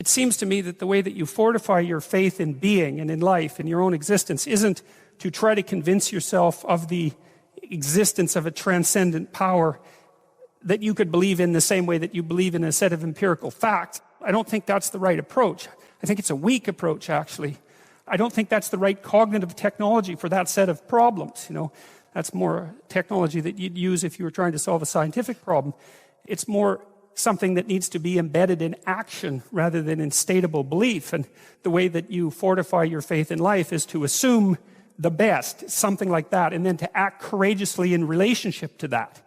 seems to me that the way that you fortify your faith in being and in life, in your own existence, isn't to try to convince yourself of the existence of a transcendent power that you could believe in the same way that you believe in a set of empirical facts. I don't think that's the right approach. I think it's a weak approach, actually. I don't think that's the right cognitive technology for that set of problems. That's more technology that you'd use if you were trying to solve a scientific problem. It's more something that needs to be embedded in action rather than in stateable belief. And the way that you fortify your faith in life is to assume the best, something like that, and then to act courageously in relationship to that.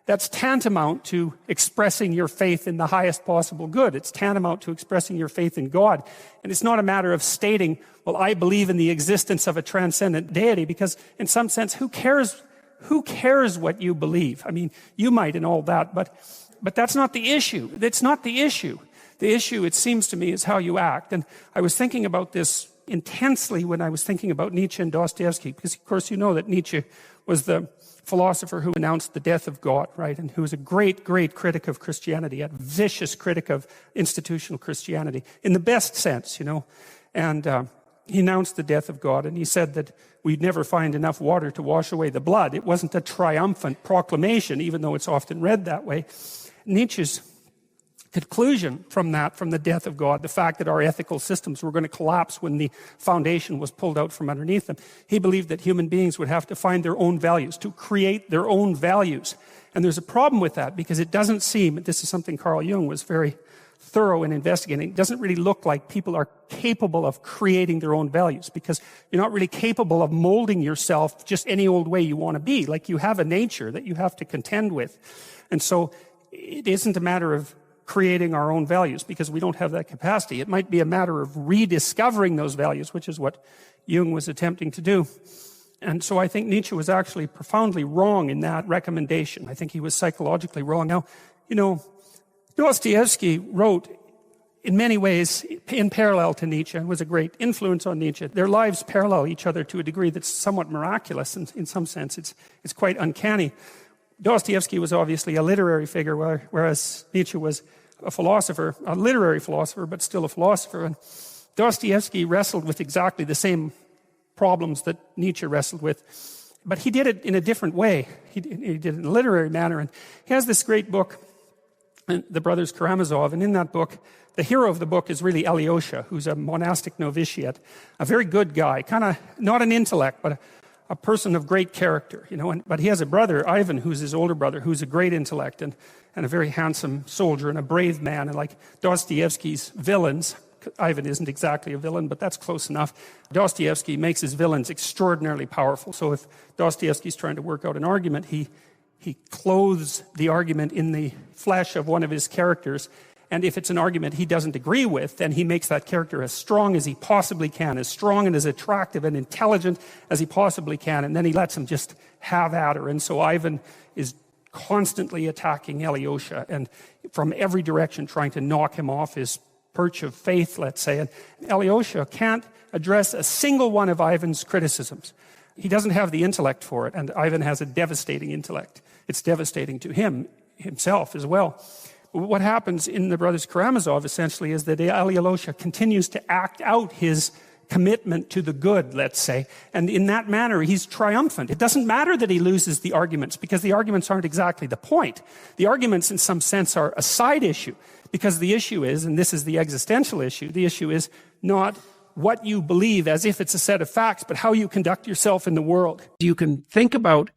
That's tantamount to expressing your faith in the highest possible good. It's tantamount to expressing your faith in God. And it's not a matter of stating, well, I believe in the existence of a transcendent deity, because in some sense, who cares what you believe? I mean, you might and all that, but that's not the issue. That's not the issue. The issue, it seems to me, is how you act. And I was thinking about this intensely when I was thinking about Nietzsche and Dostoevsky, because of course you know that Nietzsche was the philosopher who announced the death of God, right? And who was a great, great critic of Christianity, a vicious critic of institutional Christianity, in the best sense, And he announced the death of God, and he said that we'd never find enough water to wash away the blood. It wasn't a triumphant proclamation, even though it's often read that way. Nietzsche's conclusion from the death of God, the fact that our ethical systems were going to collapse when the foundation was pulled out from underneath them, he believed that human beings would have to find their own values, to create their own values. And there's a problem with that, because it doesn't seem, this is something Carl Jung was very thorough in investigating, it doesn't really look like people are capable of creating their own values, because you're not really capable of molding yourself just any old way you want to be. Like, you have a nature that you have to contend with. And so it isn't a matter of creating our own values, because we don't have that capacity. It might be a matter of rediscovering those values, which is what Jung was attempting to do. And so I think Nietzsche was actually profoundly wrong in that recommendation. I think he was psychologically wrong. Now, Dostoevsky wrote in many ways in parallel to Nietzsche and was a great influence on Nietzsche. Their lives parallel each other to a degree that's somewhat miraculous. In some sense, it's quite uncanny. Dostoevsky was obviously a literary figure, whereas Nietzsche was a philosopher, a literary philosopher, but still a philosopher. And Dostoevsky wrestled with exactly the same problems that Nietzsche wrestled with, but he did it in a different way. He did it in a literary manner. And he has this great book, The Brothers Karamazov, and in that book, the hero of the book is really Alyosha, who's a monastic novitiate, a very good guy, kind of not an intellect, but a person of great character, but he has a brother, Ivan, who's his older brother, who's a great intellect and a very handsome soldier and a brave man. And like Dostoevsky's villains, Ivan isn't exactly a villain, but that's close enough. Dostoevsky makes his villains extraordinarily powerful. So if Dostoevsky's trying to work out an argument, he clothes the argument in the flesh of one of his characters. And if it's an argument he doesn't agree with, then he makes that character as strong as he possibly can, as strong and as attractive and intelligent as he possibly can, and then he lets him just have at her. And so Ivan is constantly attacking Alyosha, and from every direction trying to knock him off his perch of faith, let's say. And Alyosha can't address a single one of Ivan's criticisms. He doesn't have the intellect for it, and Ivan has a devastating intellect. It's devastating to himself as well. What happens in The Brothers Karamazov, essentially, is that Alyosha continues to act out his commitment to the good, let's say. And in that manner, he's triumphant. It doesn't matter that he loses the arguments, because the arguments aren't exactly the point. The arguments, in some sense, are a side issue, because the issue is, and this is the existential issue, the issue is not what you believe as if it's a set of facts, but how you conduct yourself in the world. You can think about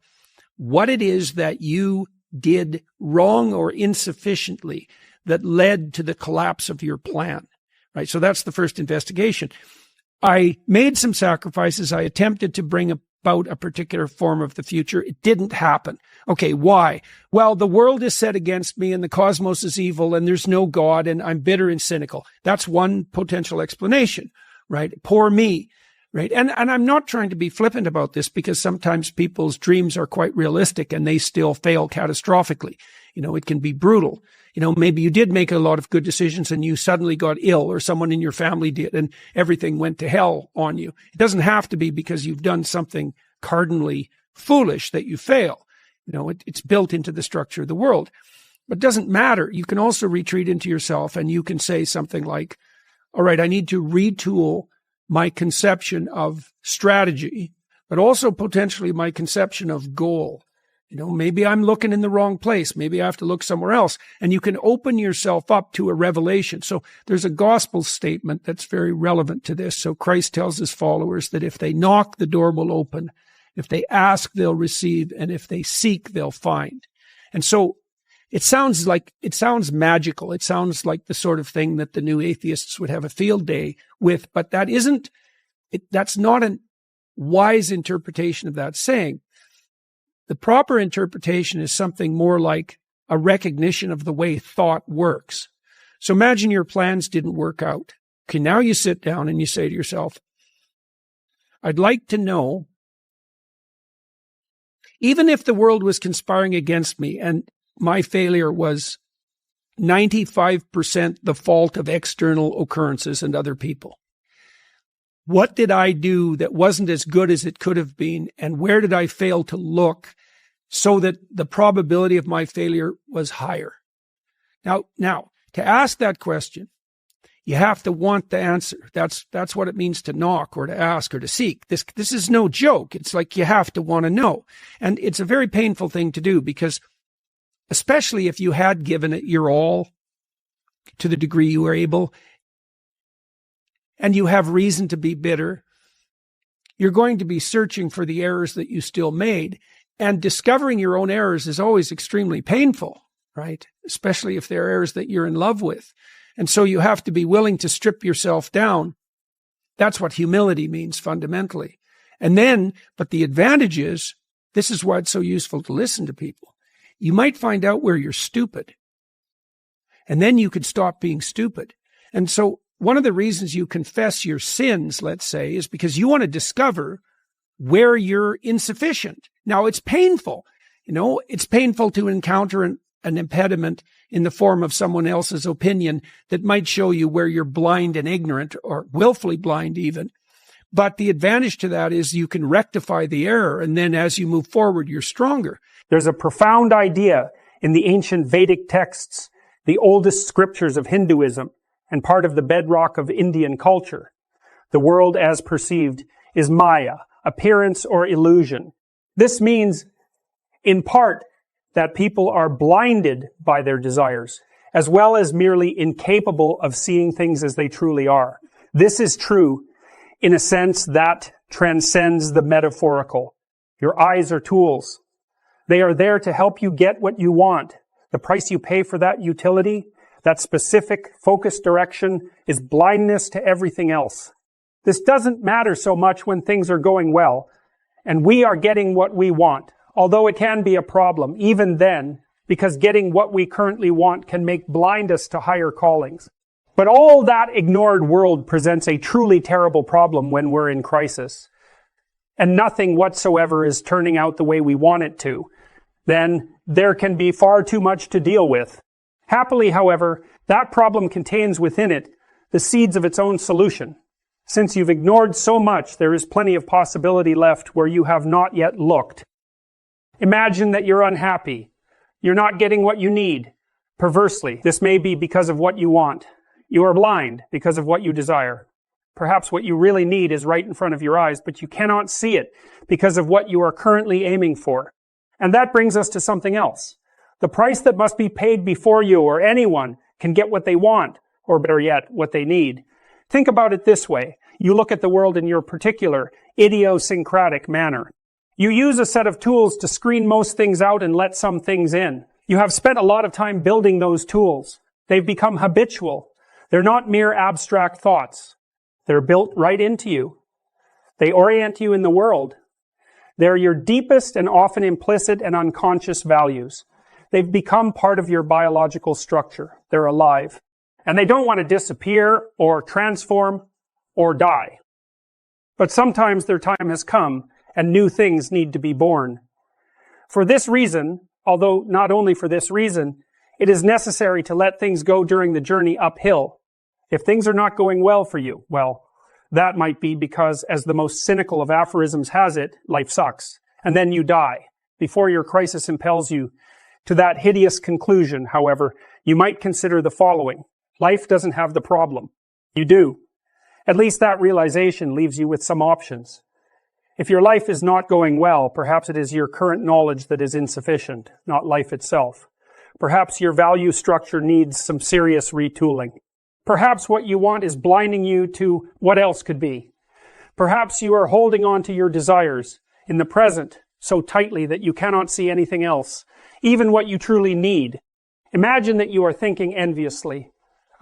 what it is that you did wrong or insufficiently that led to the collapse of your plan, right? So that's the first investigation. I made some sacrifices. I attempted to bring about a particular form of the future. It didn't happen. Okay, why? Well, the world is set against me and the cosmos is evil and there's no God and I'm bitter and cynical. That's one potential explanation, right? Poor me. Right. And I'm not trying to be flippant about this, because sometimes people's dreams are quite realistic and they still fail catastrophically. It can be brutal. Maybe you did make a lot of good decisions and you suddenly got ill, or someone in your family did, and everything went to hell on you. It doesn't have to be because you've done something cardinally foolish that you fail. It's built into the structure of the world. But it doesn't matter. You can also retreat into yourself and you can say something like, all right, I need to retool my conception of strategy, but also potentially my conception of goal. Maybe I'm looking in the wrong place. Maybe I have to look somewhere else. And you can open yourself up to a revelation. So there's a gospel statement that's very relevant to this. So Christ tells his followers that if they knock, the door will open. If they ask, they'll receive. And if they seek, they'll find. And so it sounds magical. It sounds like the sort of thing that the new atheists would have a field day with, but that's not a wise interpretation of that saying. The proper interpretation is something more like a recognition of the way thought works. So imagine your plans didn't work out. Okay, now you sit down and you say to yourself, I'd like to know, even if the world was conspiring against me and my failure was 95% the fault of external occurrences and other people, what did I do that wasn't as good as it could have been? And where did I fail to look so that the probability of my failure was higher? Now, to ask that question, you have to want the answer. That's what it means to knock or to ask or to seek. This is no joke. It's like you have to want to know. And it's a very painful thing to do because especially if you had given it your all to the degree you were able, and you have reason to be bitter, you're going to be searching for the errors that you still made. And discovering your own errors is always extremely painful, right? Especially if they're errors that you're in love with. And so you have to be willing to strip yourself down. That's what humility means fundamentally. And then, but the advantage is, this is why it's so useful to listen to people. You might find out where you're stupid. And then you could stop being stupid. And so one of the reasons you confess your sins, let's say, is because you want to discover where you're insufficient. Now, it's painful. It's painful to encounter an impediment in the form of someone else's opinion that might show you where you're blind and ignorant or willfully blind even. But the advantage to that is you can rectify the error. And then as you move forward, you're stronger. There's a profound idea in the ancient Vedic texts, the oldest scriptures of Hinduism, and part of the bedrock of Indian culture. The world as perceived is Maya, appearance or illusion. This means, in part, that people are blinded by their desires, as well as merely incapable of seeing things as they truly are. This is true in a sense that transcends the metaphorical. Your eyes are tools. They are there to help you get what you want. The price you pay for that utility, that specific focused direction, is blindness to everything else. This doesn't matter so much when things are going well, and we are getting what we want, although it can be a problem, even then, because getting what we currently want can blind us to higher callings. But all that ignored world presents a truly terrible problem when we're in crisis, and nothing whatsoever is turning out the way we want it to. Then there can be far too much to deal with. Happily, however, that problem contains within it the seeds of its own solution. Since you've ignored so much, there is plenty of possibility left where you have not yet looked. Imagine that you're unhappy. You're not getting what you need. Perversely, this may be because of what you want. You are blind because of what you desire. Perhaps what you really need is right in front of your eyes, but you cannot see it because of what you are currently aiming for. And that brings us to something else. The price that must be paid before you or anyone can get what they want, or better yet, what they need. Think about it this way. You look at the world in your particular, idiosyncratic manner. You use a set of tools to screen most things out and let some things in. You have spent a lot of time building those tools. They've become habitual. They're not mere abstract thoughts. They're built right into you. They orient you in the world. They're your deepest and often implicit and unconscious values. They've become part of your biological structure. They're alive. And they don't want to disappear or transform or die. But sometimes their time has come and new things need to be born. For this reason, although not only for this reason, it is necessary to let things go during the journey uphill. If things are not going well for you, well, that might be because, as the most cynical of aphorisms has it, life sucks. And then you die. Before your crisis impels you to that hideous conclusion, however, you might consider the following. Life doesn't have the problem. You do. At least that realization leaves you with some options. If your life is not going well, perhaps it is your current knowledge that is insufficient, not life itself. Perhaps your value structure needs some serious retooling. Perhaps what you want is blinding you to what else could be. Perhaps you are holding on to your desires in the present so tightly that you cannot see anything else, even what you truly need. Imagine that you are thinking enviously,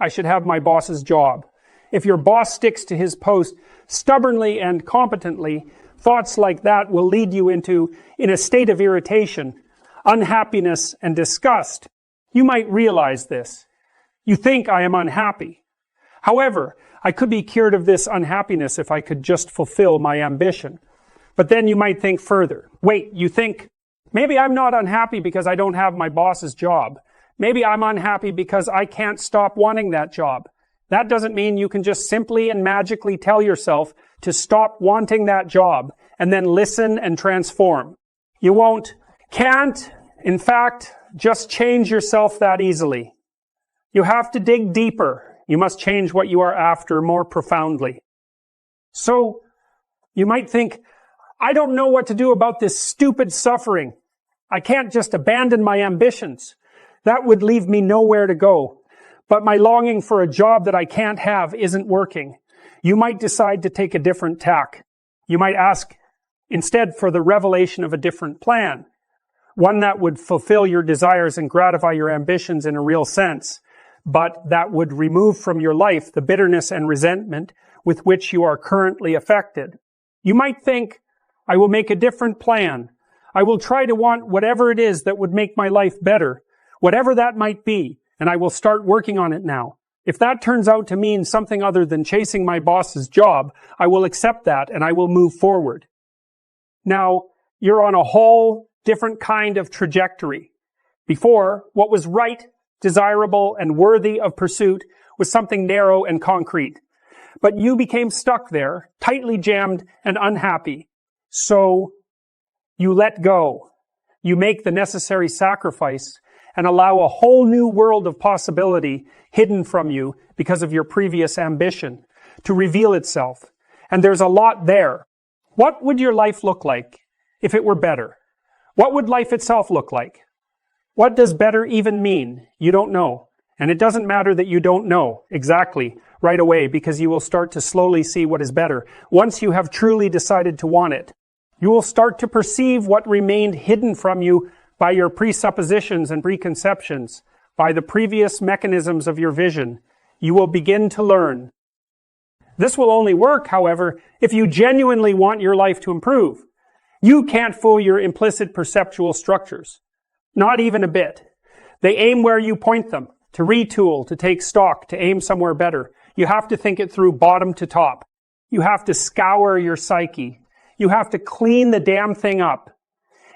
I should have my boss's job. If your boss sticks to his post stubbornly and competently, thoughts like that will lead you in a state of irritation, unhappiness, and disgust. You might realize this. You think I am unhappy. However, I could be cured of this unhappiness if I could just fulfill my ambition. But then you might think further. Wait, you think, maybe I'm not unhappy because I don't have my boss's job. Maybe I'm unhappy because I can't stop wanting that job. That doesn't mean you can just simply and magically tell yourself to stop wanting that job and then listen and transform. You can't, in fact, just change yourself that easily. You have to dig deeper. You must change what you are after more profoundly. So, you might think, I don't know what to do about this stupid suffering. I can't just abandon my ambitions. That would leave me nowhere to go. But my longing for a job that I can't have isn't working. You might decide to take a different tack. You might ask instead for the revelation of a different plan, one that would fulfill your desires and gratify your ambitions in a real sense, but that would remove from your life the bitterness and resentment with which you are currently affected. You might think, I will make a different plan. I will try to want whatever it is that would make my life better, whatever that might be, and I will start working on it now. If that turns out to mean something other than chasing my boss's job, I will accept that and I will move forward. Now, you're on a whole different kind of trajectory. Before, what was right, desirable, and worthy of pursuit was something narrow and concrete. But you became stuck there, tightly jammed and unhappy. So, you let go. You make the necessary sacrifice and allow a whole new world of possibility hidden from you because of your previous ambition to reveal itself. And there's a lot there. What would your life look like if it were better? What would life itself look like? What does better even mean? You don't know. And it doesn't matter that you don't know exactly right away, because you will start to slowly see what is better. Once you have truly decided to want it, you will start to perceive what remained hidden from you by your presuppositions and preconceptions, by the previous mechanisms of your vision. You will begin to learn. This will only work, however, if you genuinely want your life to improve. You can't fool your implicit perceptual structures. Not even a bit. They aim where you point them, to retool, to take stock, to aim somewhere better. You have to think it through bottom to top. You have to scour your psyche. You have to clean the damn thing up.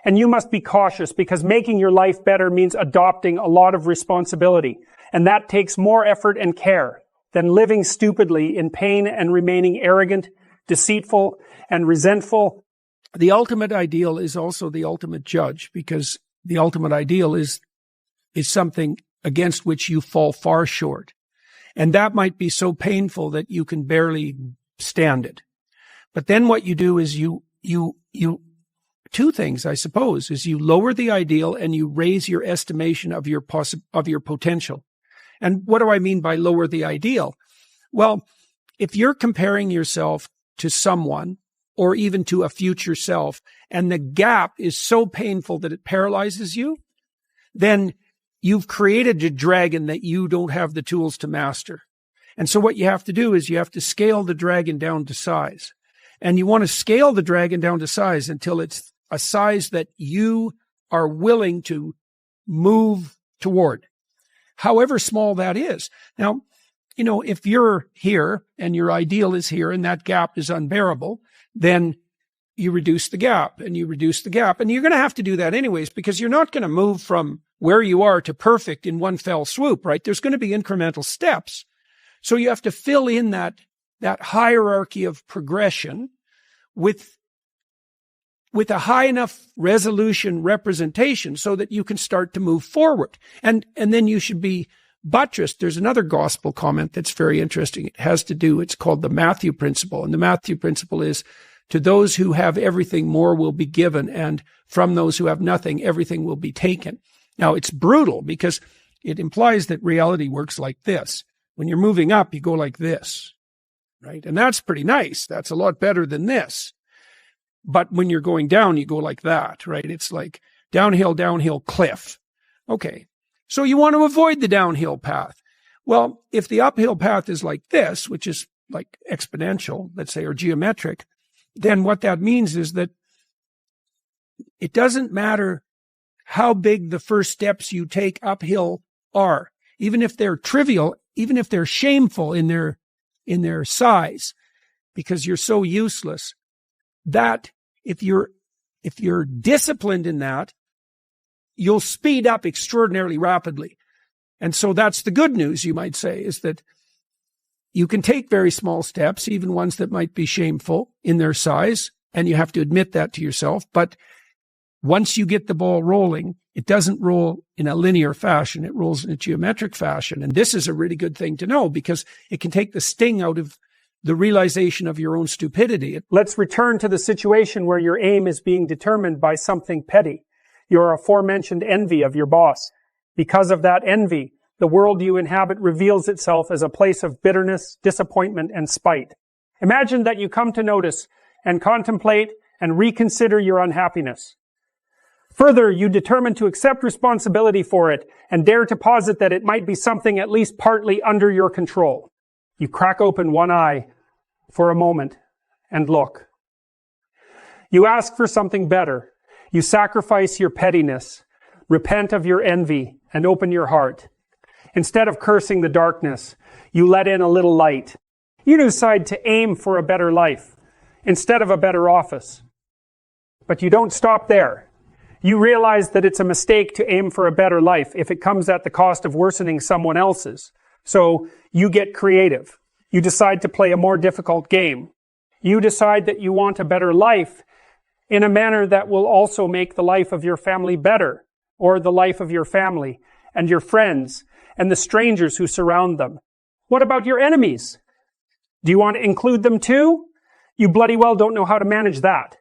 And you must be cautious, because making your life better means adopting a lot of responsibility. And that takes more effort and care than living stupidly in pain and remaining arrogant, deceitful, and resentful. The ultimate ideal is also the ultimate judge, because the ultimate ideal is something against which you fall far short. And that might be so painful that you can barely stand it. But then what you do is you two things, I suppose, is you lower the ideal and you raise your estimation of your potential. And what do I mean by lower the ideal? Well, if you're comparing yourself to someone or even to a future self, and the gap is so painful that it paralyzes you, then you've created a dragon that you don't have the tools to master. And so what you have to do is you have to scale the dragon down to size. And you want to scale the dragon down to size until it's a size that you are willing to move toward, however small that is. Now, if you're here and your ideal is here and that gap is unbearable, then you reduce the gap and you reduce the gap. And you're going to have to do that anyways, because you're not going to move from where you are to perfect in one fell swoop, right? There's going to be incremental steps. So you have to fill in that hierarchy of progression with a high enough resolution representation so that you can start to move forward. And then you should be buttressed, there's another gospel comment that's very interesting. It has to do, it's called the Matthew principle. And the Matthew principle is, to those who have everything, more will be given. And from those who have nothing, everything will be taken. Now, it's brutal because it implies that reality works like this. When you're moving up, you go like this, right? And that's pretty nice. That's a lot better than this. But when you're going down, you go like that, right? It's like downhill, downhill, cliff. Okay. So you want to avoid the downhill path. Well, if the uphill path is like this, which is like exponential, let's say, or geometric, then what that means is that it doesn't matter how big the first steps you take uphill are, even if they're trivial, even if they're shameful in their size, because you're so useless, that if you're disciplined in that, you'll speed up extraordinarily rapidly. And so that's the good news, you might say, is that you can take very small steps, even ones that might be shameful in their size, and you have to admit that to yourself. But once you get the ball rolling, it doesn't roll in a linear fashion. It rolls in a geometric fashion. And this is a really good thing to know because it can take the sting out of the realization of your own stupidity. Let's return to the situation where your aim is being determined by something petty, your aforementioned envy of your boss. Because of that envy, the world you inhabit reveals itself as a place of bitterness, disappointment, and spite. Imagine that you come to notice and contemplate and reconsider your unhappiness. Further, you determine to accept responsibility for it and dare to posit that it might be something at least partly under your control. You crack open one eye for a moment and look. You ask for something better. You sacrifice your pettiness, repent of your envy, and open your heart. Instead of cursing the darkness, you let in a little light. You decide to aim for a better life instead of a better office. But you don't stop there. You realize that it's a mistake to aim for a better life if it comes at the cost of worsening someone else's. So you get creative. You decide to play a more difficult game. You decide that you want a better life in a manner that will also make the life of your family better, or the life of your family and your friends and the strangers who surround them. What about your enemies? Do you want to include them too? You bloody well don't know how to manage that.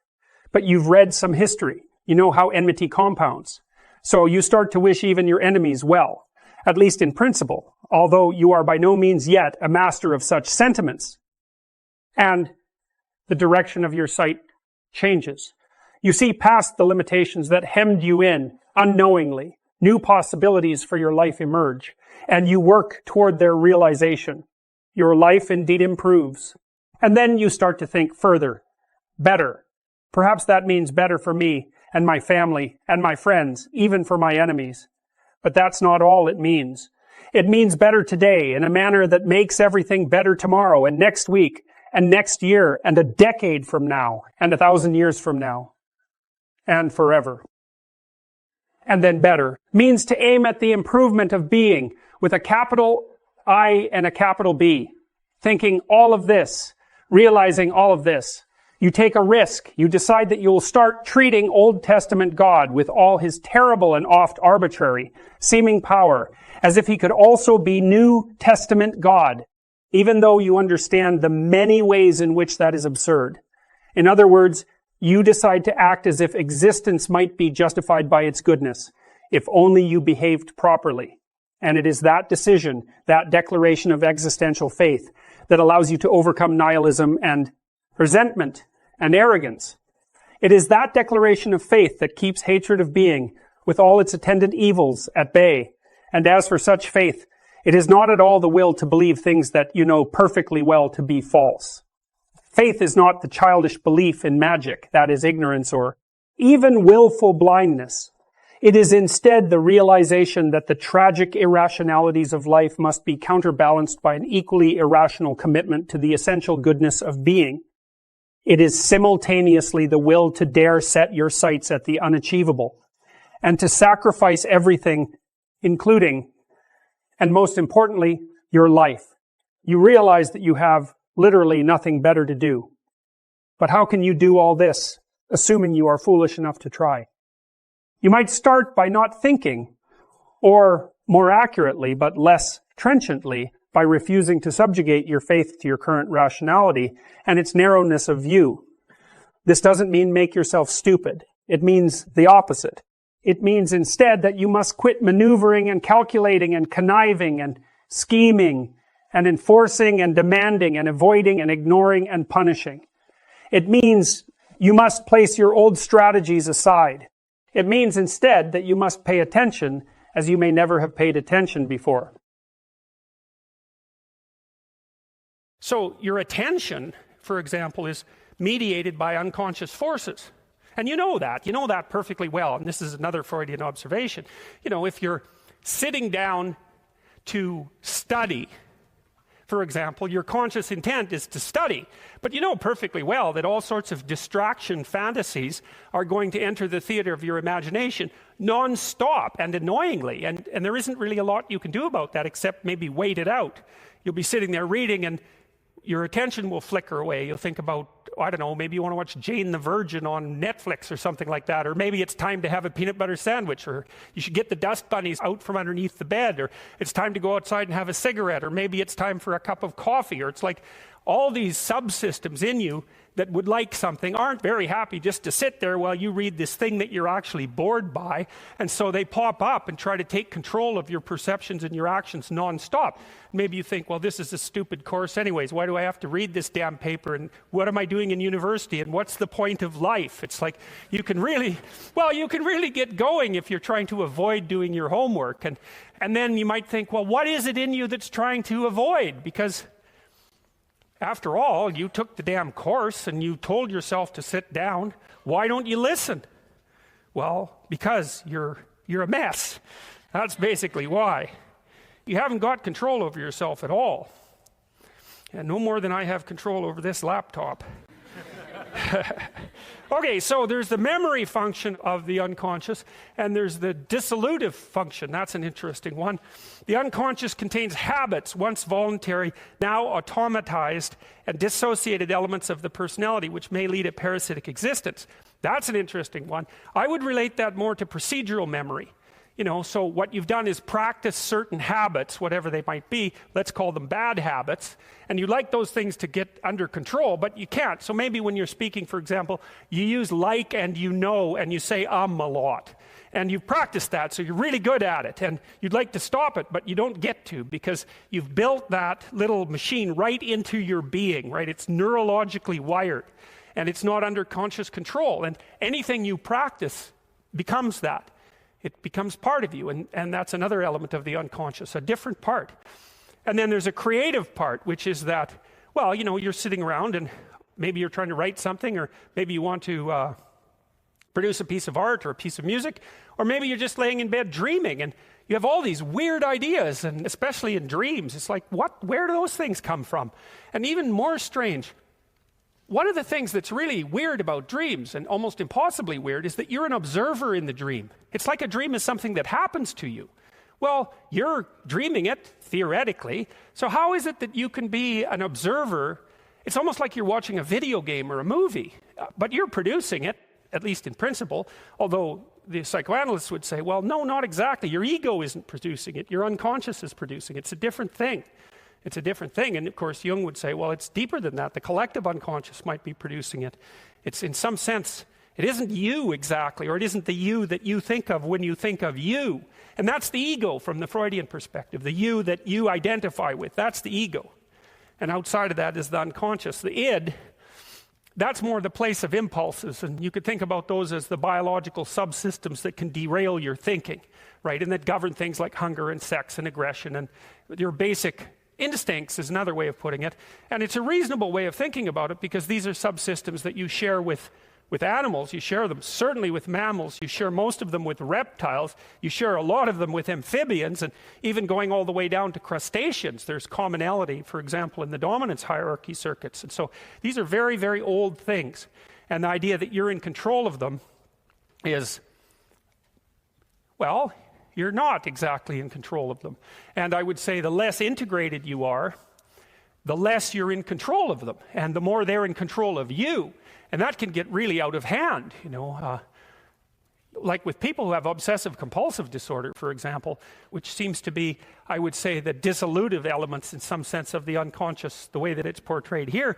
But you've read some history. You know how enmity compounds. So you start to wish even your enemies well, at least in principle, although you are by no means yet a master of such sentiments. And the direction of your sight changes. You see past the limitations that hemmed you in unknowingly. New possibilities for your life emerge, and you work toward their realization. Your life indeed improves. And then you start to think further, better. Perhaps that means better for me and my family and my friends, even for my enemies. But that's not all it means. It means better today in a manner that makes everything better tomorrow and next week and next year and a decade from now and 1,000 years from now and forever. And then better means to aim at the improvement of being with a capital I and a capital B, thinking all of this, realizing all of this. You take a risk. You decide that you will start treating Old Testament God with all his terrible and oft arbitrary seeming power as if he could also be New Testament God, even though you understand the many ways in which that is absurd. In other words, you decide to act as if existence might be justified by its goodness, if only you behaved properly. And it is that decision, that declaration of existential faith, that allows you to overcome nihilism and resentment and arrogance. It is that declaration of faith that keeps hatred of being, with all its attendant evils, at bay. And as for such faith, it is not at all the will to believe things that you know perfectly well to be false. Faith is not the childish belief in magic, that is ignorance or even willful blindness. It is instead the realization that the tragic irrationalities of life must be counterbalanced by an equally irrational commitment to the essential goodness of being. It is simultaneously the will to dare set your sights at the unachievable and to sacrifice everything, including, and most importantly, your life. You realize that you have literally nothing better to do. But how can you do all this, assuming you are foolish enough to try? You might start by not thinking, or more accurately but less trenchantly by refusing to subjugate your faith to your current rationality and its narrowness of view. This doesn't mean make yourself stupid. It means the opposite. It means instead that you must quit maneuvering and calculating and conniving and scheming and enforcing and demanding and avoiding and ignoring and punishing. It means you must place your old strategies aside. It means instead that you must pay attention as you may never have paid attention before. So your attention, for example, is mediated by unconscious forces. And you know that perfectly well. And this is another Freudian observation. You know, if you're sitting down to study, for example, your conscious intent is to study. But you know perfectly well that all sorts of distraction fantasies are going to enter the theater of your imagination non-stop and annoyingly. And there isn't really a lot you can do about that except maybe wait it out. You'll be sitting there reading and your attention will flicker away. You'll think about, I don't know, maybe you want to watch Jane the Virgin on Netflix or something like that. Or maybe it's time to have a peanut butter sandwich. Or you should get the dust bunnies out from underneath the bed. Or it's time to go outside and have a cigarette. Or maybe it's time for a cup of coffee. Or it's like all these subsystems in you that would like something aren't very happy just to sit there while you read this thing that you're actually bored by. And so they pop up and try to take control of your perceptions and your actions nonstop. Maybe you think, well, this is a stupid course anyways. Why do I have to read this damn paper? And what am I doing in university? And what's the point of life? It's like you can really get going if you're trying to avoid doing your homework. And then you might think, well, what is it in you that's trying to avoid? Because after all, you took the damn course and you told yourself to sit down. Why don't you listen? Well, because you're a mess. That's basically why. You haven't got control over yourself at all. And no more than I have control over this laptop. Okay, so there's the memory function of the unconscious, and there's the dissolutive function. That's an interesting one. The unconscious contains habits, once voluntary, now automatized, and dissociated elements of the personality, which may lead a parasitic existence. That's an interesting one. I would relate that more to procedural memory. You know, so what you've done is practice certain habits, whatever they might be. Let's call them bad habits. And you like those things to get under control, but you can't. So maybe when you're speaking, for example, you use like and you know, and you say a lot. And you've practiced that, so you're really good at it. And you'd like to stop it, but you don't get to because you've built that little machine right into your being, right? It's neurologically wired. And it's not under conscious control. And anything you practice becomes that. It becomes part of you, and that's another element of the unconscious, a different part. And then there's a creative part, which is that, well, you know, you're sitting around and maybe you're trying to write something, or maybe you want to produce a piece of art or a piece of music, or maybe you're just laying in bed dreaming, and you have all these weird ideas, and especially in dreams, it's like, where do those things come from? And even more strange, one of the things that's really weird about dreams, and almost impossibly weird, is that you're an observer in the dream. It's like a dream is something that happens to you. Well, you're dreaming it, theoretically, so how is it that you can be an observer? It's almost like you're watching a video game or a movie, but you're producing it, at least in principle, although the psychoanalysts would say, well, no, not exactly. Your ego isn't producing it. Your unconscious is producing it. It's a different thing. It's a different thing. And of course, Jung would say, well, it's deeper than that. The collective unconscious might be producing it. It's in some sense, it isn't you exactly, or it isn't the you that you think of when you think of you. And that's the ego from the Freudian perspective, the you that you identify with. That's the ego. And outside of that is the unconscious. The id, that's more the place of impulses. And you could think about those as the biological subsystems that can derail your thinking, right? And that govern things like hunger and sex and aggression and your basic instincts is another way of putting it. And it's a reasonable way of thinking about it because these are subsystems that you share with animals. You share them certainly with mammals. You share most of them with reptiles. You share a lot of them with amphibians, and even going all the way down to crustaceans. There's commonality, for example, in the dominance hierarchy circuits. And so these are very, very old things. And the idea that you're in control of them is, well, you're not exactly in control of them. And I would say the less integrated you are, the less you're in control of them. And the more they're in control of you. And that can get really out of hand, you know. like with people who have obsessive compulsive disorder, for example, which seems to be, I would say, the dissolutive elements in some sense of the unconscious, the way that it's portrayed here.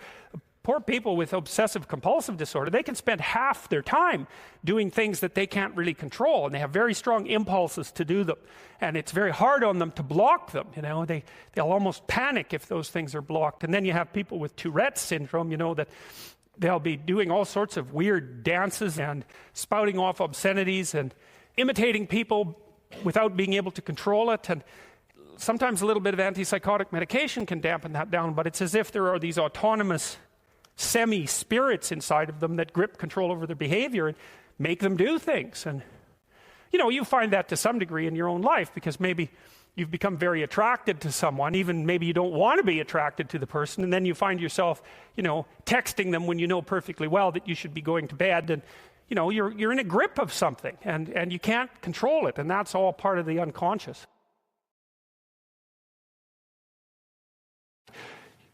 Poor people with obsessive compulsive disorder, they can spend half their time doing things that they can't really control, and they have very strong impulses to do them, and it's very hard on them to block them. They'll almost panic if those things are blocked. And then you have people with Tourette's syndrome, that they'll be doing all sorts of weird dances and spouting off obscenities and imitating people without being able to control it. And sometimes a little bit of antipsychotic medication can dampen that down, but it's as if there are these autonomous semi-spirits inside of them that grip control over their behavior and make them do things. And you find that to some degree in your own life, because maybe you've become very attracted to someone, even maybe you don't want to be attracted to the person, and then you find yourself, texting them when you know perfectly well that you should be going to bed, and you're in a grip of something, and you can't control it, and that's all part of the unconscious.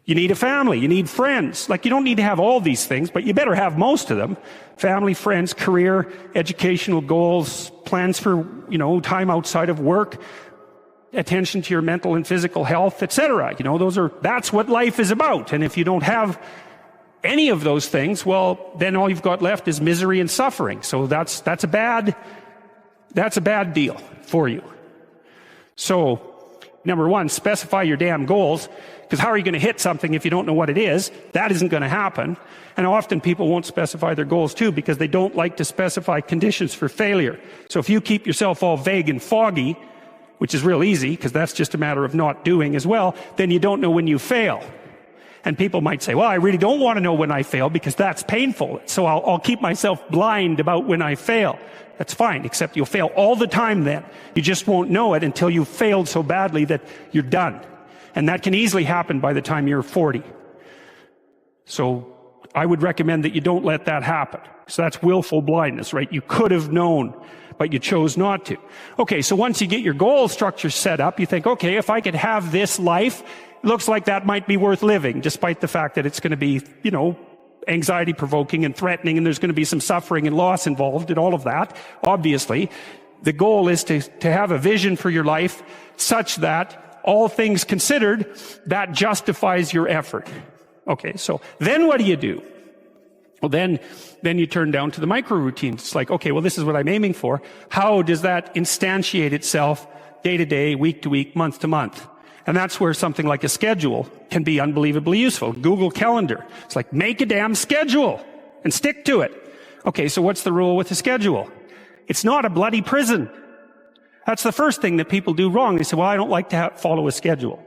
You need a family, you need friends. Like, you don't need to have all these things, but you better have most of them. Family, friends, career, educational goals, plans for, time outside of work, attention to your mental and physical health, etc. That's what life is about. And if you don't have any of those things, well, then all you've got left is misery and suffering. So that's a bad deal for you. So, number one, specify your damn goals, because how are you going to hit something if you don't know what it is? That isn't going to happen. And often people won't specify their goals too, because they don't like to specify conditions for failure. So if you keep yourself all vague and foggy, which is real easy, because that's just a matter of not doing as well, then you don't know when you fail. And people might say, well, I really don't want to know when I fail, because that's painful. So I'll keep myself blind about when I fail. That's fine, except you'll fail all the time then. You just won't know it until you've failed so badly that you're done. And that can easily happen by the time you're 40. So I would recommend that you don't let that happen. So that's willful blindness, right? You could have known, but you chose not to. Okay, so once you get your goal structure set up, you think, okay, if I could have this life, it looks like that might be worth living, despite the fact that it's going to be, anxiety provoking and threatening, and there's going to be some suffering and loss involved and all of that. Obviously, the goal is to have a vision for your life such that, all things considered, that justifies your effort. Okay, so then what do? Well, then you turn down to the micro routines. It's like, okay, well, this is what I'm aiming for. How does that instantiate itself day to day, week to week, month to month? And that's where something like a schedule can be unbelievably useful. Google Calendar. It's like, make a damn schedule and stick to it. Okay, so what's the rule with a schedule? It's not a bloody prison. That's the first thing that people do wrong. They say, well, I don't like to follow a schedule.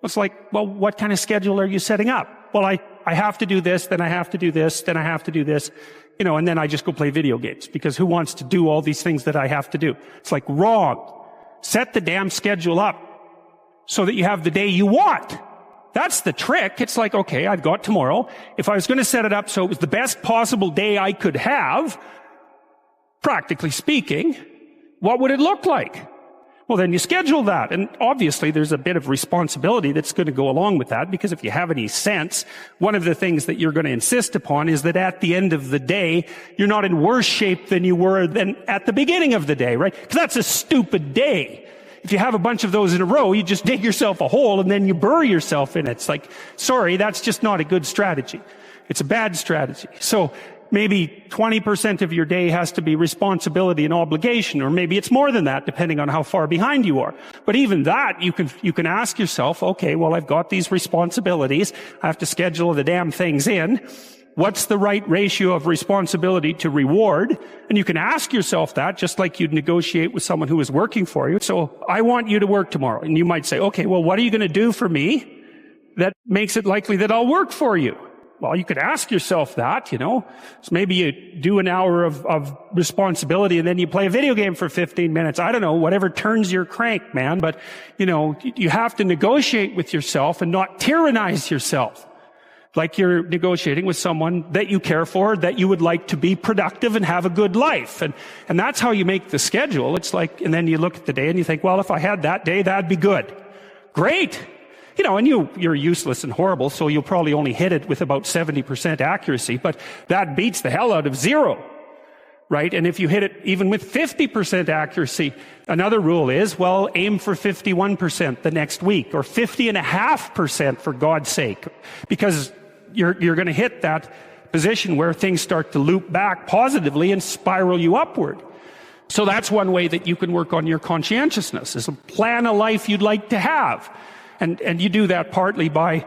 It's like, well, what kind of schedule are you setting up? Well, I have to do this, then I have to do this, then I have to do this, and then I just go play video games, because who wants to do all these things that I have to do? It's like, wrong. Set the damn schedule up so that you have the day you want. That's the trick. It's like, okay, I've got tomorrow. If I was going to set it up so it was the best possible day I could have, practically speaking, what would it look like? Well, then you schedule that. And obviously there's a bit of responsibility that's going to go along with that, because if you have any sense, one of the things that you're going to insist upon is that at the end of the day, you're not in worse shape than you were than at the beginning of the day, right? Because that's a stupid day. If you have a bunch of those in a row, you just dig yourself a hole and then you bury yourself in it. It's like, sorry, that's just not a good strategy. It's a bad strategy. So maybe 20% of your day has to be responsibility and obligation, or maybe it's more than that, depending on how far behind you are. But even that, you can ask yourself, okay, well, I've got these responsibilities. I have to schedule the damn things in. What's the right ratio of responsibility to reward? And you can ask yourself that, just like you'd negotiate with someone who is working for you. So I want you to work tomorrow. And you might say, okay, well, what are you going to do for me that makes it likely that I'll work for you? Well, you could ask yourself that, So maybe you do an hour of responsibility and then you play a video game for 15 minutes. I don't know, whatever turns your crank, man. But, you have to negotiate with yourself and not tyrannize yourself. Like you're negotiating with someone that you care for, that you would like to be productive and have a good life. And that's how you make the schedule. It's like, and then you look at the day and you think, well, if I had that day, that'd be good. Great. And you're useless and horrible, so you'll probably only hit it with about 70% accuracy, but that beats the hell out of zero. right? And if you hit it even with 50% accuracy, another rule is, well, aim for 51% the next week, or 50.5% for God's sake, because you're going to hit that position where things start to loop back positively and spiral you upward. So that's one way that you can work on your conscientiousness, is plan a life you'd like to have. And you do that partly by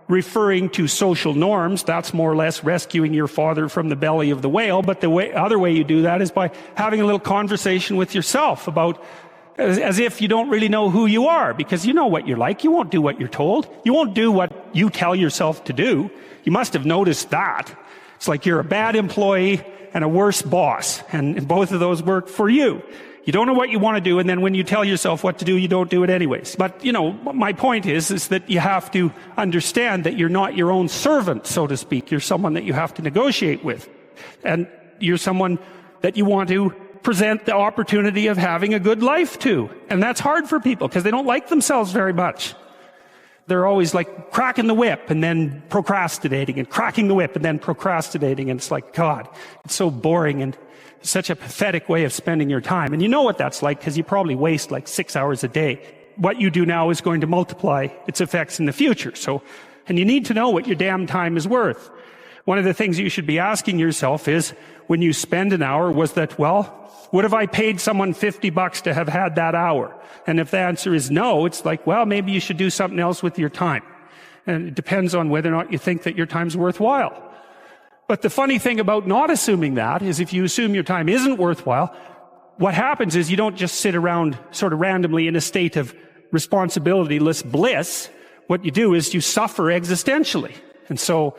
referring to social norms. That's more or less rescuing your father from the belly of the whale. But the other way you do that is by having a little conversation with yourself about, as if you don't really know who you are, because you know what you're like. You won't do what you're told. You won't do what you tell yourself to do. You must have noticed that. It's like you're a bad employee and a worse boss, and both of those work for you. You don't know what you want to do, and then when you tell yourself what to do, you don't do it anyways. But, my point is that you have to understand that you're not your own servant, so to speak. You're someone that you have to negotiate with. And you're someone that you want to present the opportunity of having a good life to. And that's hard for people, because they don't like themselves very much. They're always like cracking the whip and then procrastinating, and cracking the whip and then procrastinating. And it's like, God, it's so boring and such a pathetic way of spending your time. And you know what that's like, because you probably waste like 6 hours a day. What you do now is going to multiply its effects in the future. And you need to know what your damn time is worth. One of the things you should be asking yourself is, when you spend an hour, was that, what if I paid someone $50 to have had that hour? And if the answer is no, it's like, maybe you should do something else with your time. And it depends on whether or not you think that your time's worthwhile. But the funny thing about not assuming that is, if you assume your time isn't worthwhile, what happens is you don't just sit around sort of randomly in a state of responsibilityless bliss. What you do is you suffer existentially. And so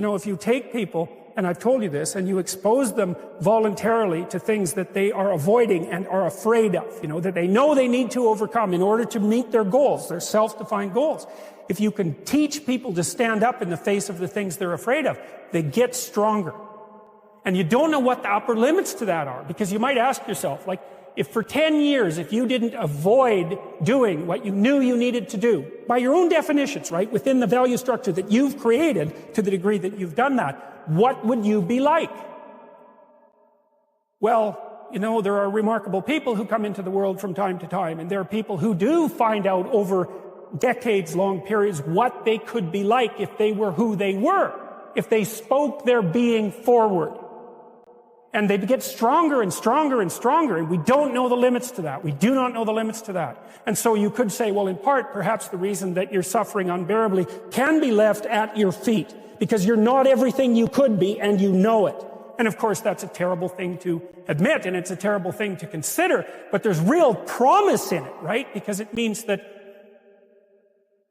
if you take people, and I've told you this, and you expose them voluntarily to things that they are avoiding and are afraid of, that they know they need to overcome in order to meet their goals, their self-defined goals. If you can teach people to stand up in the face of the things they're afraid of, they get stronger. And you don't know what the upper limits to that are, because you might ask yourself, if for 10 years, if you didn't avoid doing what you knew you needed to do, by your own definitions, right, within the value structure that you've created, to the degree that you've done that, what would you be like? Well, there are remarkable people who come into the world from time to time, and there are people who do find out over decades-long periods what they could be like if they were who they were, if they spoke their being forward. And they get stronger and stronger and stronger, and we don't know the limits to that. We do not know the limits to that. And so you could say, in part, perhaps the reason that you're suffering unbearably can be left at your feet, because you're not everything you could be, and you know it. And of course, that's a terrible thing to admit, and it's a terrible thing to consider, but there's real promise in it, right? Because it means that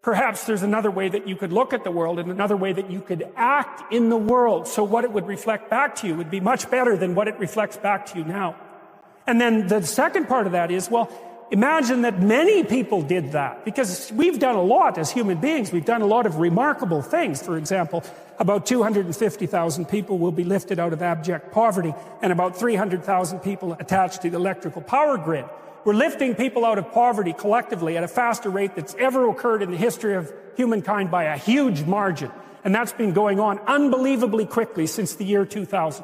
perhaps there's another way that you could look at the world, and another way that you could act in the world. So what it would reflect back to you would be much better than what it reflects back to you now. And then the second part of that is, imagine that many people did that, because we've done a lot as human beings. We've done a lot of remarkable things. For example, about 250,000 people will be lifted out of abject poverty, and about 300,000 people attached to the electrical power grid. We're lifting people out of poverty collectively at a faster rate that's ever occurred in the history of humankind by a huge margin. And that's been going on unbelievably quickly since the year 2000.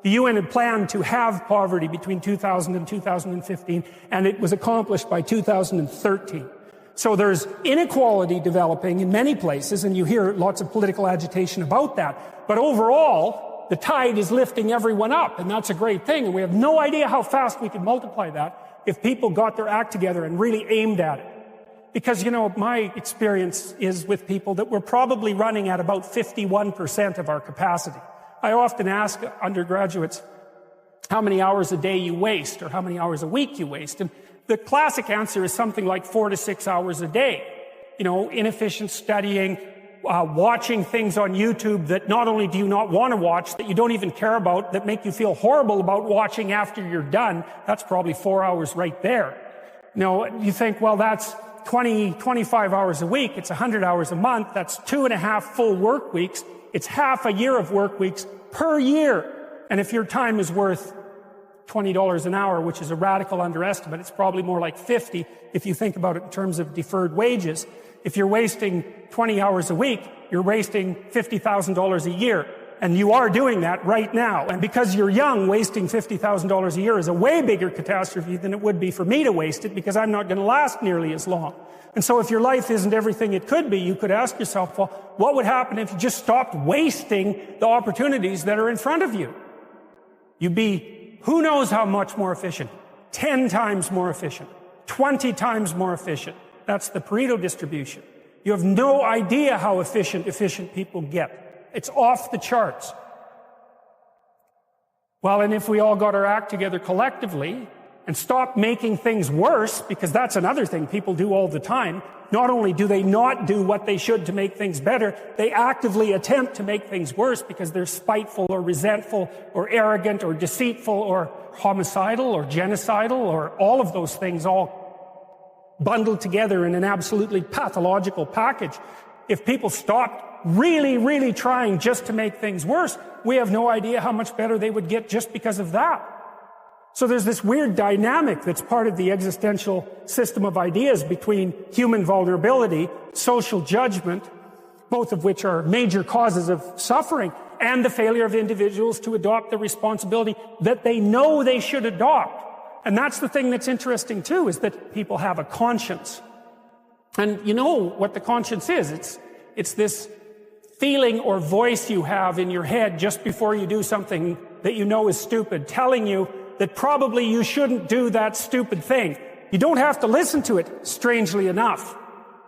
The UN had planned to have poverty between 2000 and 2015, and it was accomplished by 2013. So there's inequality developing in many places, and you hear lots of political agitation about that. But overall, the tide is lifting everyone up, and that's a great thing. And we have no idea how fast we can multiply that if people got their act together and really aimed at it. Because, my experience is with people that we're probably running at about 51% of our capacity. I often ask undergraduates, how many hours a day you waste or how many hours a week you waste. And the classic answer is something like 4 to 6 hours a day. You know, inefficient studying, watching things on YouTube that not only do you not want to watch, that you don't even care about, that make you feel horrible about watching after you're done. That's probably 4 hours right there. You know, you think, well, that's 25 hours a week. It's 100 hours a month. That's 2.5 full work weeks. It's half a year of work weeks per year. And if your time is worth $20 an hour, which is a radical underestimate, it's probably more like 50 if you think about it in terms of deferred wages. If you're wasting 20 hours a week, you're wasting $50,000 a year. And you are doing that right now. And because you're young, wasting $50,000 a year is a way bigger catastrophe than it would be for me to waste it, because I'm not going to last nearly as long. And so if your life isn't everything it could be, you could ask yourself, well, what would happen if you just stopped wasting the opportunities that are in front of you? You'd be, who knows how much more efficient? 10 times more efficient. 20 times more efficient. That's the Pareto distribution. You have no idea how efficient people get. It's off the charts. Well, and if we all got our act together collectively and stopped making things worse, because that's another thing people do all the time, not only do they not do what they should to make things better, they actively attempt to make things worse because they're spiteful or resentful or arrogant or deceitful or homicidal or genocidal or all of those things all bundled together in an absolutely pathological package. If people stopped really, really trying just to make things worse, we have no idea how much better they would get just because of that. So there's this weird dynamic that's part of the existential system of ideas between human vulnerability, social judgment, both of which are major causes of suffering, and the failure of individuals to adopt the responsibility that they know they should adopt. And that's the thing that's interesting too, is that people have a conscience. And you know what the conscience is. It's this feeling or voice you have in your head just before you do something that you know is stupid, telling you that probably you shouldn't do that stupid thing. You don't have to listen to it, strangely enough.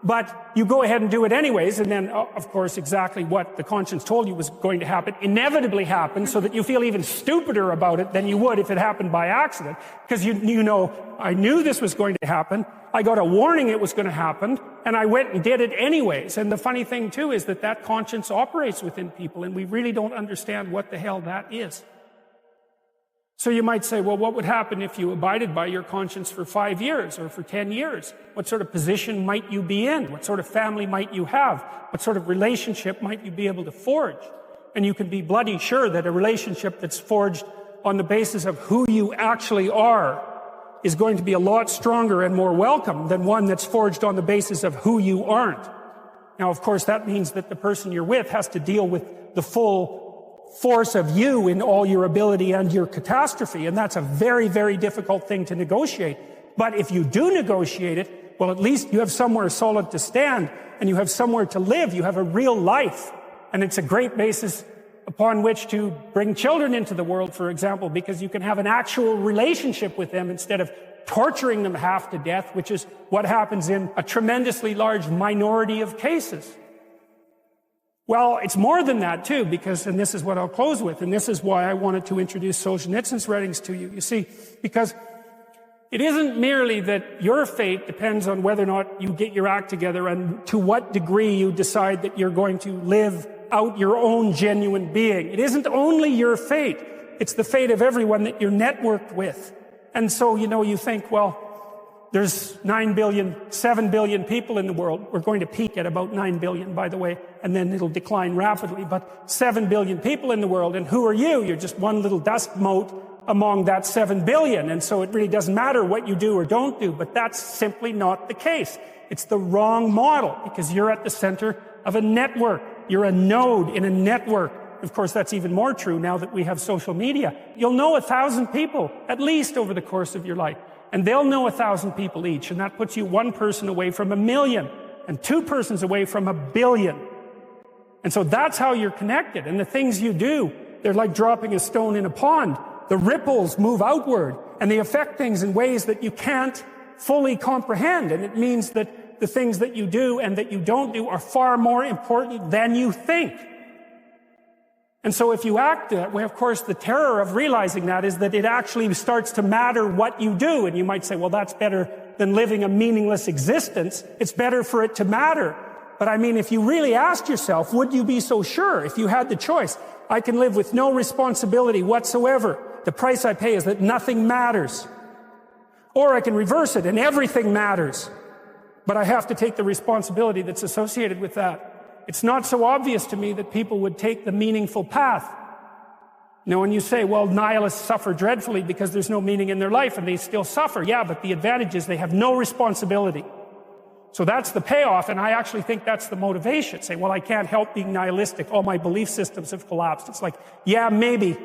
But you go ahead and do it anyways, and then, of course, exactly what the conscience told you was going to happen inevitably happens, so that you feel even stupider about it than you would if it happened by accident. Because you know, I knew this was going to happen, I got a warning it was going to happen, and I went and did it anyways. And the funny thing, too, is that conscience operates within people, and we really don't understand what the hell that is. So you might say, well, what would happen if you abided by your conscience for 5 years or for 10 years? What sort of position might you be in? What sort of family might you have? What sort of relationship might you be able to forge? And you can be bloody sure that a relationship that's forged on the basis of who you actually are is going to be a lot stronger and more welcome than one that's forged on the basis of who you aren't. Now, of course, that means that the person you're with has to deal with the full force of you in all your ability and your catastrophe, and that's a very, very difficult thing to negotiate. But if you do negotiate it, well, at least you have somewhere solid to stand, and you have somewhere to live. You have a real life, and it's a great basis upon which to bring children into the world, for example, because you can have an actual relationship with them instead of torturing them half to death, which is what happens in a tremendously large minority of cases. Well, it's more than that, too, because, and this is what I'll close with, and this is why I wanted to introduce Solzhenitsyn's writings to you. You see, because it isn't merely that your fate depends on whether or not you get your act together and to what degree you decide that you're going to live out your own genuine being. It isn't only your fate. It's the fate of everyone that you're networked with. And so, you know, you think, well, there's 9 billion, 7 billion people in the world. We're going to peak at about 9 billion, by the way, and then it'll decline rapidly. But 7 billion people in the world, and who are you? You're just one little dust mote among that 7 billion. And so it really doesn't matter what you do or don't do, but that's simply not the case. It's the wrong model, because you're at the center of a network. You're a node in a network. Of course, that's even more true now that we have social media. You'll know 1,000 people, at least, over the course of your life. And they'll know 1,000 people each, and that puts you one person away from 1 million, and 2 persons away from 1 billion. And so that's how you're connected. And the things you do, they're like dropping a stone in a pond. The ripples move outward, and they affect things in ways that you can't fully comprehend. And it means that the things that you do and that you don't do are far more important than you think. And so if you act that way, of course, the terror of realizing that is that it actually starts to matter what you do. And you might say, well, that's better than living a meaningless existence. It's better for it to matter. But I mean, if you really asked yourself, would you be so sure if you had the choice? I can live with no responsibility whatsoever. The price I pay is that nothing matters. Or I can reverse it and everything matters. But I have to take the responsibility that's associated with that. It's not so obvious to me that people would take the meaningful path. You know, when you say, well, nihilists suffer dreadfully because there's no meaning in their life and they still suffer. Yeah, but the advantage is they have no responsibility. So that's the payoff, and I actually think that's the motivation. Say, well, I can't help being nihilistic. All my belief systems have collapsed. It's like, yeah, maybe.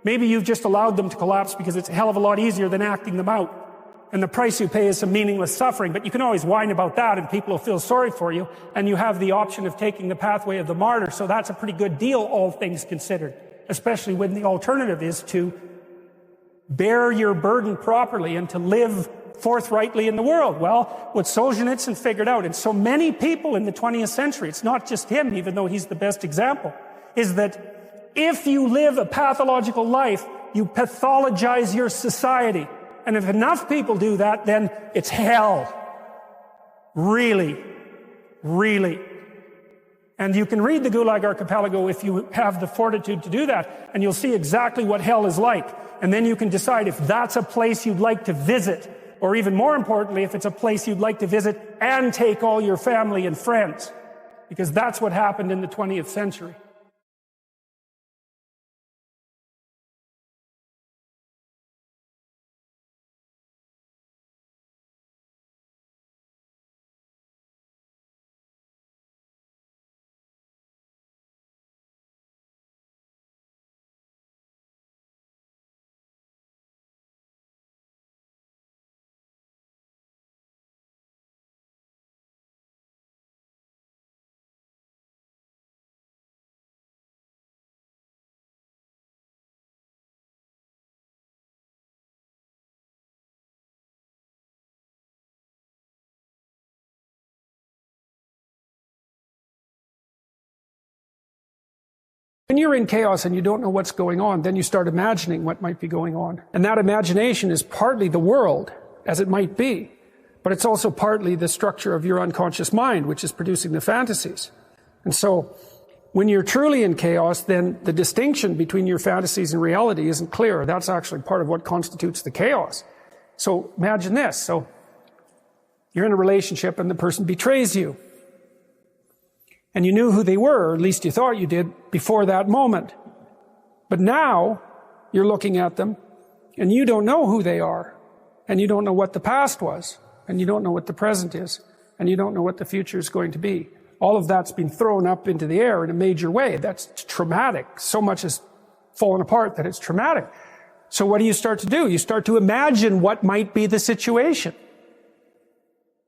Maybe you've just allowed them to collapse because it's a hell of a lot easier than acting them out. And the price you pay is some meaningless suffering, but you can always whine about that and people will feel sorry for you, and you have the option of taking the pathway of the martyr, so that's a pretty good deal, all things considered, especially when the alternative is to bear your burden properly and to live forthrightly in the world. Well, what Solzhenitsyn figured out, and so many people in the 20th century, it's not just him, even though he's the best example, is that if you live a pathological life, you pathologize your society. And if enough people do that, then it's hell. Really. Really. And you can read the Gulag Archipelago if you have the fortitude to do that, and you'll see exactly what hell is like. And then you can decide if that's a place you'd like to visit, or even more importantly, if it's a place you'd like to visit and take all your family and friends. Because that's what happened in the 20th century. When you're in chaos and you don't know what's going on, then you start imagining what might be going on. And that imagination is partly the world, as it might be, but it's also partly the structure of your unconscious mind, which is producing the fantasies. And so, when you're truly in chaos, then the distinction between your fantasies and reality isn't clear. That's actually part of what constitutes the chaos. So, imagine this. So, you're in a relationship and the person betrays you. And you knew who they were, or at least you thought you did, before that moment. But now, you're looking at them, and you don't know who they are. And you don't know what the past was. And you don't know what the present is. And you don't know what the future is going to be. All of that's been thrown up into the air in a major way. That's traumatic. So much has fallen apart that it's traumatic. So what do you start to do? You start to imagine what might be the situation.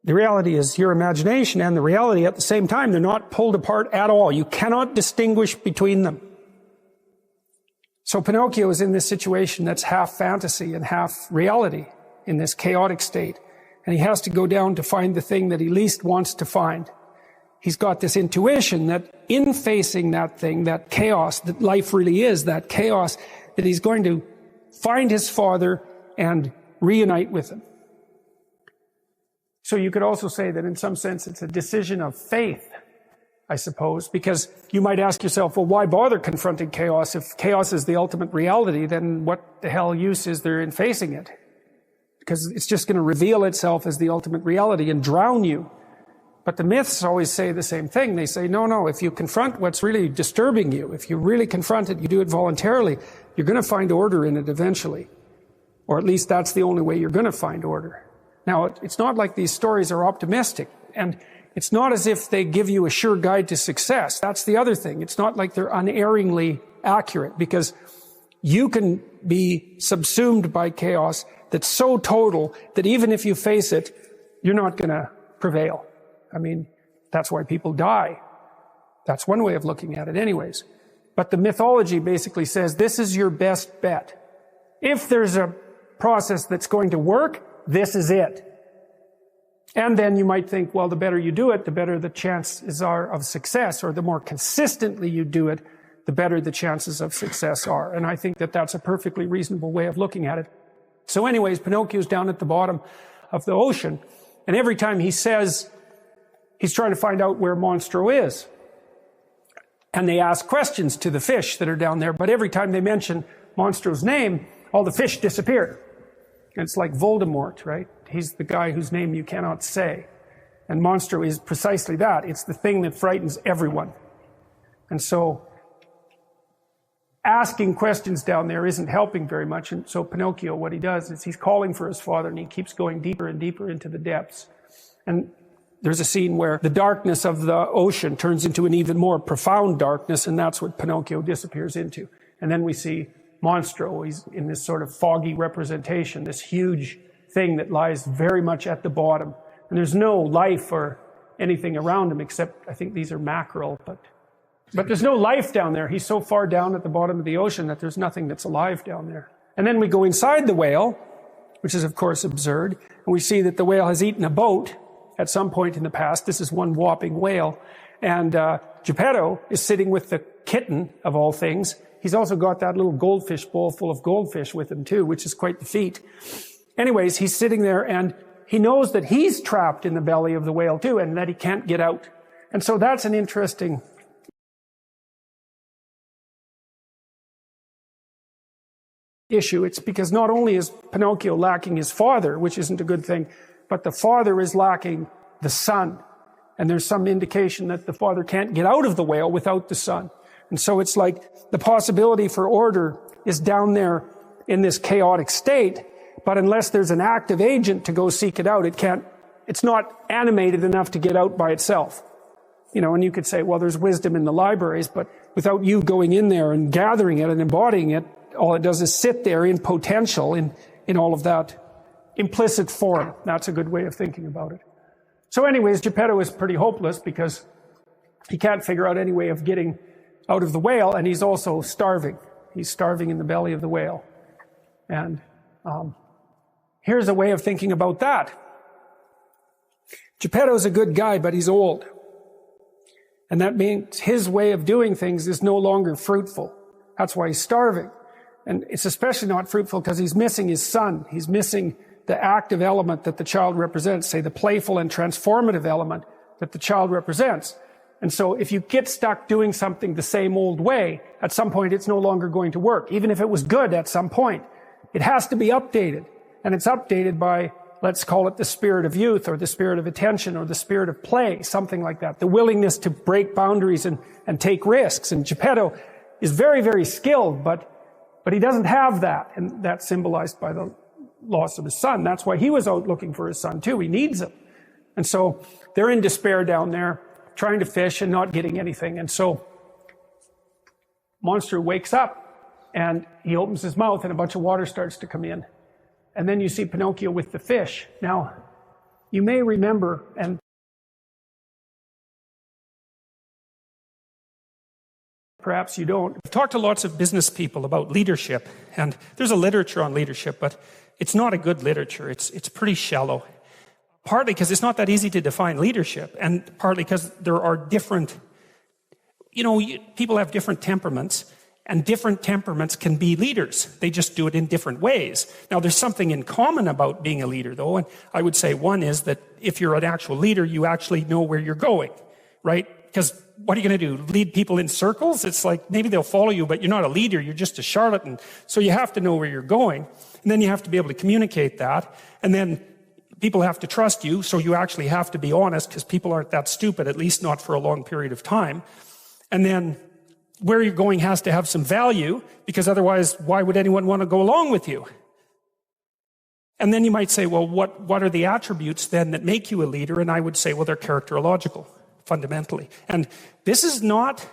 The reality is your imagination and the reality at the same time. They're not pulled apart at all. You cannot distinguish between them. So Pinocchio is in this situation that's half fantasy and half reality, in this chaotic state. And he has to go down to find the thing that he least wants to find. He's got this intuition that in facing that thing, that chaos that life really is, that chaos, that he's going to find his father and reunite with him. So you could also say that in some sense it's a decision of faith, I suppose, because you might ask yourself, well, why bother confronting chaos? If chaos is the ultimate reality, then what the hell use is there in facing it? Because it's just going to reveal itself as the ultimate reality and drown you. But the myths always say the same thing. They say, no, if you confront what's really disturbing you, if you really confront it, you do it voluntarily, you're going to find order in it eventually. Or at least that's the only way you're going to find order. Now, it's not like these stories are optimistic, and it's not as if they give you a sure guide to success. That's the other thing. It's not like they're unerringly accurate, because you can be subsumed by chaos that's so total that even if you face it, you're not going to prevail. I mean, that's why people die. That's one way of looking at it anyways. But the mythology basically says this is your best bet. If there's a process that's going to work, this is it. And then you might think, well, the better you do it, the better the chances are of success, or the more consistently you do it, the better the chances of success are. And I think that that's a perfectly reasonable way of looking at it. So anyways, Pinocchio's down at the bottom of the ocean, and every time he says he's trying to find out where Monstro is, and they ask questions to the fish that are down there, but every time they mention Monstro's name, all the fish disappear. And it's like Voldemort, right? He's the guy whose name you cannot say. And Monstro is precisely that. It's the thing that frightens everyone. And so asking questions down there isn't helping very much. And so Pinocchio, what he does is he's calling for his father, and he keeps going deeper and deeper into the depths. And there's a scene where the darkness of the ocean turns into an even more profound darkness, and that's what Pinocchio disappears into. And then we see Monstro. He's in this sort of foggy representation, this huge thing that lies very much at the bottom. And there's no life or anything around him except, I think these are mackerel, but there's no life down there. He's so far down at the bottom of the ocean that there's nothing that's alive down there. And then we go inside the whale, which is of course absurd, and we see that the whale has eaten a boat at some point in the past. This is one whopping whale. And Geppetto is sitting with the kitten, of all things. He's also got that little goldfish bowl full of goldfish with him too, which is quite the feat. Anyways, he's sitting there, and he knows that he's trapped in the belly of the whale too, and that he can't get out. And so that's an interesting issue. It's because not only is Pinocchio lacking his father, which isn't a good thing, but the father is lacking the son. And there's some indication that the father can't get out of the whale without the son. And so it's like the possibility for order is down there in this chaotic state, but unless there's an active agent to go seek it out, it's not animated enough to get out by itself. You know, and you could say, well, there's wisdom in the libraries, but without you going in there and gathering it and embodying it, all it does is sit there in potential, in all of that implicit form. That's a good way of thinking about it. So anyways, Geppetto is pretty hopeless because he can't figure out any way of getting out of the whale, and he's also starving. He's starving in the belly of the whale. And here's a way of thinking about that. Geppetto's a good guy, but he's old. And that means his way of doing things is no longer fruitful. That's why he's starving. And it's especially not fruitful because he's missing his son. He's missing the active element that the child represents, say the playful and transformative element that the child represents. And so if you get stuck doing something the same old way, at some point it's no longer going to work. Even if it was good at some point, it has to be updated. And it's updated by, let's call it the spirit of youth, or the spirit of attention, or the spirit of play, something like that. The willingness to break boundaries and take risks. And Geppetto is very, very skilled, but he doesn't have that. And that's symbolized by the loss of his son. That's why he was out looking for his son too. He needs him. And so they're in despair down there, trying to fish and not getting anything. And so Monstro wakes up and he opens his mouth and a bunch of water starts to come in. And then you see Pinocchio with the fish. Now, you may remember, and perhaps you don't. I've talked to lots of business people about leadership, and there's a literature on leadership, but it's not a good literature. It's pretty shallow. Partly because it's not that easy to define leadership, and partly because there are different, people have different temperaments, and different temperaments can be leaders. They just do it in different ways. Now, there's something in common about being a leader, though, and I would say one is that if you're an actual leader, you actually know where you're going, right? Because what are you going to do? Lead people in circles? It's like maybe they'll follow you, but you're not a leader. You're just a charlatan. So you have to know where you're going. And then you have to be able to communicate that. And then people have to trust you. So you actually have to be honest, because people aren't that stupid, at least not for a long period of time. And then where you're going has to have some value, because otherwise, why would anyone want to go along with you? And then you might say, well, what are the attributes then that make you a leader? And I would say, well, they're characterological, fundamentally. And this is not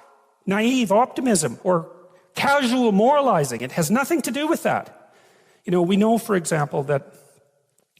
naive optimism or casual moralizing. It has nothing to do with that. We know, for example, that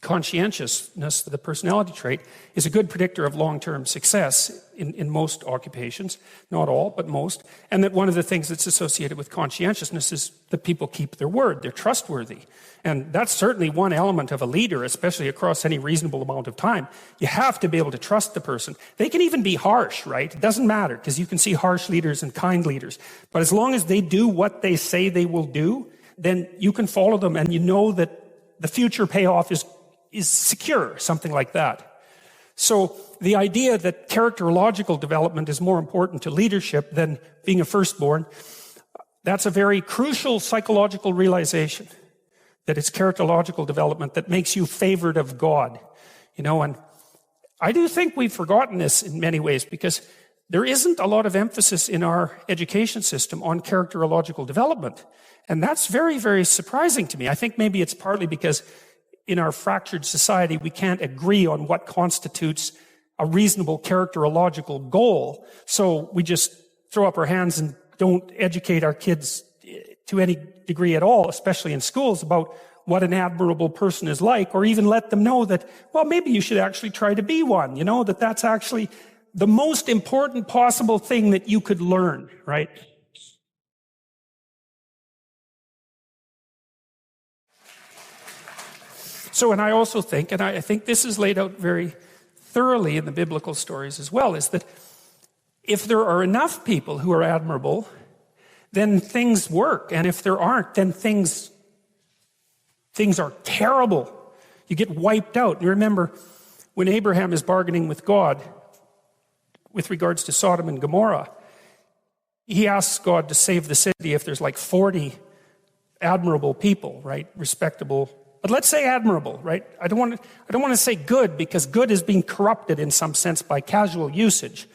conscientiousness, the personality trait, is a good predictor of long-term success in most occupations, not all, but most, and that one of the things that's associated with conscientiousness is that people keep their word, they're trustworthy. And that's certainly one element of a leader, especially across any reasonable amount of time. You have to be able to trust the person. They can even be harsh, right? It doesn't matter, because you can see harsh leaders and kind leaders. But as long as they do what they say they will do, then you can follow them, and you know that the future payoff is secure, something like that. So the idea that characterological development is more important to leadership than being a firstborn, that's a very crucial psychological realization, that it's characterological development that makes you favored of God. And I do think we've forgotten this in many ways, because there isn't a lot of emphasis in our education system on characterological development. And that's very, very surprising to me. I think maybe it's partly because in our fractured society, we can't agree on what constitutes a reasonable characterological goal. So we just throw up our hands and don't educate our kids to any degree at all, especially in schools, about what an admirable person is like, or even let them know that, well, maybe you should actually try to be one, that that's actually the most important possible thing that you could learn, right? So, and I also think, and I think this is laid out very thoroughly in the biblical stories as well, is that if there are enough people who are admirable, then things work. And if there aren't, then things are terrible. You get wiped out. You remember when Abraham is bargaining with God with regards to Sodom and Gomorrah, he asks God to save the city if there's like 40 admirable people, right? Respectable. But let's say admirable, right? I don't want to say good, because good is being corrupted in some sense by casual usage.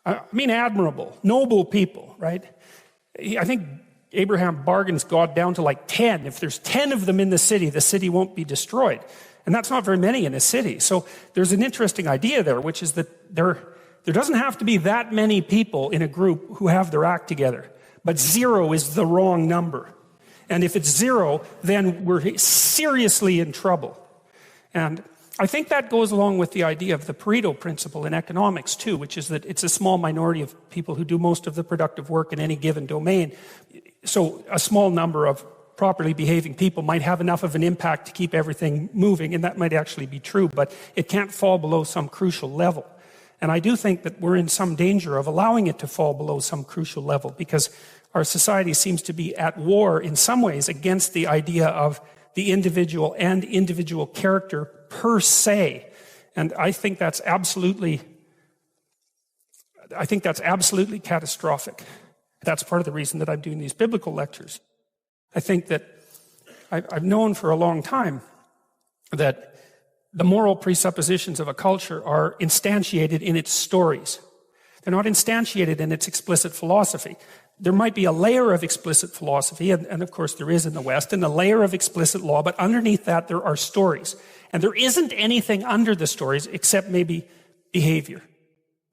I mean admirable, noble people, right? I think Abraham bargains God down to like 10. If there's 10 of them in the city won't be destroyed. And that's not very many in a city. So there's an interesting idea there, which is that there doesn't have to be that many people in a group who have their act together. But 0 is the wrong number. And if it's 0, then we're seriously in trouble. And I think that goes along with the idea of the Pareto principle in economics too, which is that it's a small minority of people who do most of the productive work in any given domain. So a small number of properly behaving people might have enough of an impact to keep everything moving, and that might actually be true, but it can't fall below some crucial level. And I do think that we're in some danger of allowing it to fall below some crucial level, because our society seems to be at war in some ways against the idea of the individual and individual character per se. And I think that's absolutely catastrophic. That's part of the reason that I'm doing these biblical lectures. I think that I've known for a long time that the moral presuppositions of a culture are instantiated in its stories. They're not instantiated in its explicit philosophy. There might be a layer of explicit philosophy, and of course there is in the West, and a layer of explicit law, but underneath that there are stories. And there isn't anything under the stories except maybe behavior.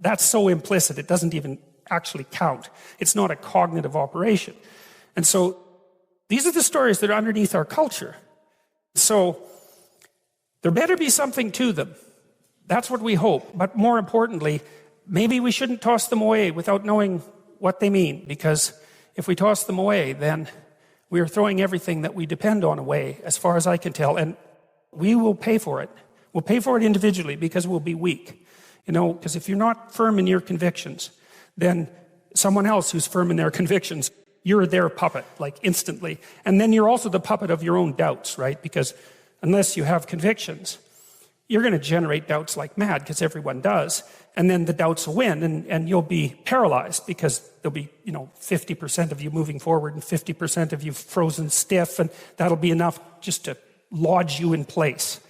That's so implicit, it doesn't even actually count. It's not a cognitive operation. And so these are the stories that are underneath our culture. So there better be something to them. That's what we hope. But more importantly, maybe we shouldn't toss them away without knowing what they mean, because if we toss them away, then we are throwing everything that we depend on away, as far as I can tell, and we will pay for it. We'll pay for it individually because we'll be weak. Because if you're not firm in your convictions, then someone else who's firm in their convictions, you're their puppet, like instantly. And then you're also the puppet of your own doubts, right? Because unless you have convictions, you're going to generate doubts like mad, because everyone does. And then the doubts will win, and you'll be paralyzed, because there'll be 50% of you moving forward and 50% of you frozen stiff, and that'll be enough just to lodge you in place.